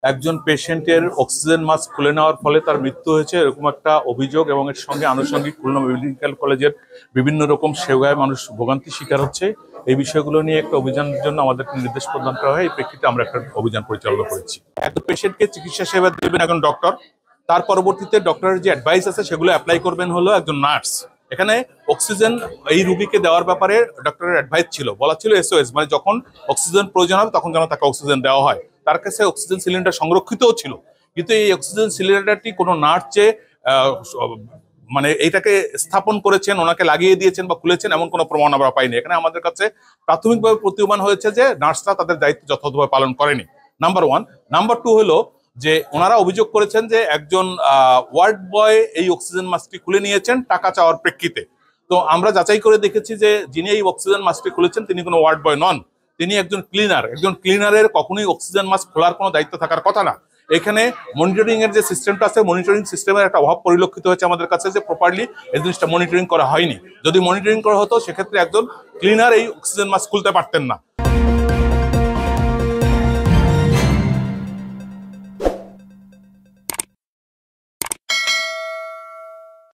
একজন পেশেন্টের oxygen mask খুলে নেওয়ার ফলে তার মৃত্যু হয়েছে এরকম একটা অভিযোগ এবং এর সঙ্গে আনুষঙ্গিক খুলনা মেডিকেল কলেজের বিভিন্ন রকম সেবায় মানুষ ভোগান্তি শিকার হচ্ছে। এই বিষয়গুলো নিয়ে একটা অভিযানের জন্য আমাদেরকে নির্দেশ প্রদান করা হয়। এই প্রেক্ষিতে আমরা একটা অভিযান পরিচালনা করেছি। একজন পেশেন্টকে চিকিৎসা সেবা দেবেন একজন ডক্টর, তার পরবর্তীতে ডক্টরের যে অ্যাডভাইস আছে সেগুলো অ্যাপ্লাই করবেন হলো একজন নার্স। এখানে অক্সিজেন এই রুগীকে দেওয়ার ব্যাপারে ডক্টরের অ্যাডভাইস ছিল, বলা ছিল এসওএস, মানে যখন অক্সিজেন প্রয়োজন হবে তখন যেন তাকে অক্সিজেন দেওয়া হয়। তার কাছে অক্সিজেন সিলিন্ডার সংরক্ষিতও ছিল, কিন্তু এই অক্সিজেন সিলিন্ডারটি কোনো নার্স যে মানে এইটাকে স্থাপন করেছেন, ওনাকে লাগিয়ে দিয়েছেন বা খুলেছেন এমন কোনো প্রমাণ আমরা পাইনি। এখানে আমাদের কাছে প্রাথমিকভাবে প্রতীয়মান হয়েছে যে নার্সরা তাদের দায়িত্ব যথাযথভাবে পালন করেনি, নাম্বার ওয়ান। নাম্বার টু হলো যে ওনারা অভিযোগ করেছেন যে একজন ওয়ার্ড বয় এই অক্সিজেন মাস্কটি খুলে নিয়েছেন টাকা চাওয়ার প্রেক্ষিতে। তো আমরা যাচাই করে দেখেছি যে যিনি এই অক্সিজেন মাস্কটি খুলেছেন তিনি কোনো ওয়ার্ড বয় নন, তিনি একজন ক্লিনার। একজন ক্লিনারের কখনোই অক্সিজেন মাস্ক খোলার কোনো দায়িত্ব থাকার কথা না। এখানে মনিটরিং এর যে সিস্টেমটা আছে, মনিটরিং সিস্টেমের একটা অভাব পরিলক্ষিত হয়েছে আমাদের কাছে, যে প্রপারলি এই জিনিসটা মনিটরিং করা হয়নি। যদি মনিটরিং করা হতো সেক্ষেত্রে একজন ক্লিনার এই অক্সিজেন মাস্ক খুলতে পারতেন না।